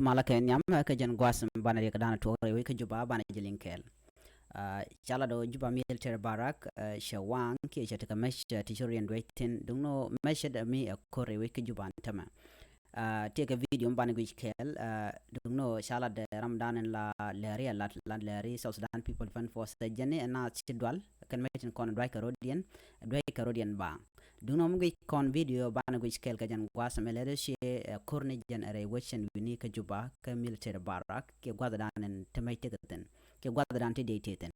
malaka nyam ka jan gwasam bana de kadana to we ka juba bana jilinkel chala do juba military barak shawang ke chata ka mesh tishorian waitin dungno mesh da mi kore we ka juba tama take a video bana gwich kel dungno chala de ramadan la lari la lari South Sudan people fan for sajane na chidwal kan metin kon dry carodian ba dungno mu kon video bana gwich kel ka jan gwasam le she korne jan are wachan wini ka juba ka military barak ke gwada danen temaite gaten ke gwada dan te teten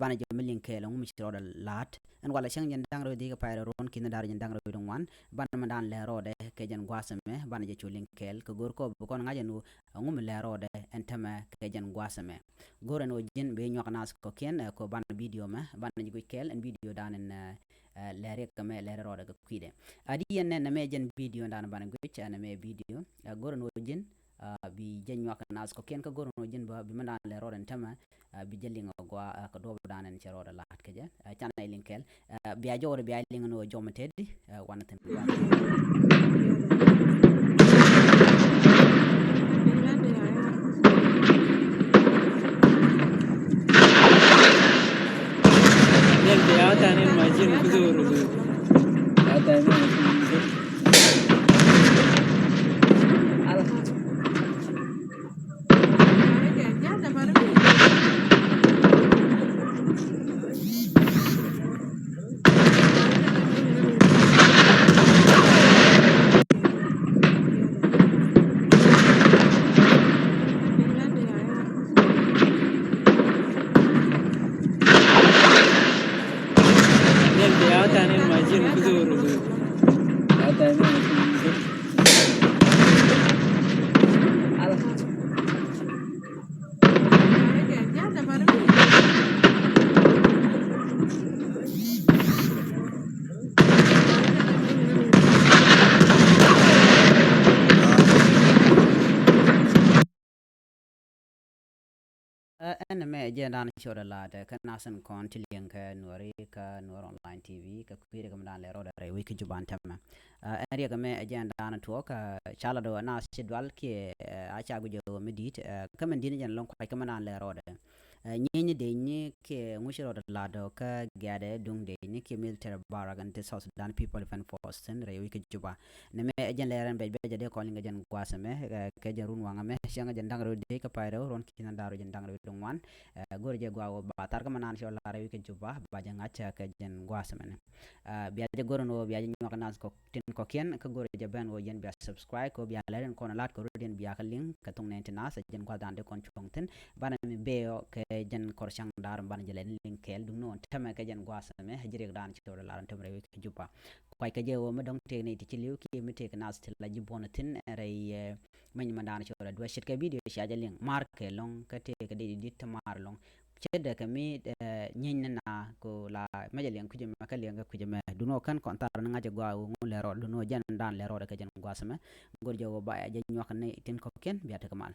bana jo milin ke long mi chiro lat en wala shang jan dangro diga payro ron kin dar jan dangro dong wan bana mandan le rode ke jan gwasame bana je chulin kel ko gor ko kon ngaje nu ngum le rode en tema ke jan gwasame gor no jin be nyok nas ko ken ko bana video ma bana ji kel en video danen lere kame lere rode ko kwide adi yen na me jen video dan bana gwicha na me video gor no jin bi jenyo ka nas ko ken ka gor no jin ba bi mandan le rode tema bi jellingo gwa ko do danen ci rode lat ke je chana linkel bi a jore bi a lingo jom teddi wanaten Niente, hata nel majin kuzuru. Hata nel hata nel majin kuzuru. Hata nel en me je dan chora la de kan nasan kon tilien ka nori ka nor online tv ka kwire kam dan le rode re wiki juban tema en riga me je dan to ka chala do na sidwal ke a cha gujo medit ka men din jan lon kwa ka man le rode nyinyi de ni ke ngushiro da lado ka gade dung de ni ke military baragan te South Sudan people fan force en re wiki juba ne me jen le ran be je de ko linga jen gwasame ke jarun wanga me shanga jen dangro de ka payro ron kinan daro jen dangro dung wan gor je gwa ba tar ka manan shola re wiki juba ba jen acha ka jen gwasame ne biya je gor no biya je nyok nas ko tin ko ken ka gor je ben wo jen biya subscribe ko biya len ko na lat ko ron biya ka link ka tung ne nas jen gwa dan de kon chongten bana mi beyo ke jen korshang dar ban jelen linkel dum non tama ke jen gwasame hajire dan ci to laran tamre wi juba kwai ke je wo ma dong te ne ti ci liw ki mi te nas til la jibona tin rey man man ci do shit ke video ci ajalin marke long ke te ke di dit mar long cede ke mi nyin na ko la majalen kuje ma ka lenga kuje ma duno kan kon tar na ngaje gwa wo le ro duno jan dan le ro ke jen gwasame gor je wo ba ya je nyok ne tin ko ken biata kamal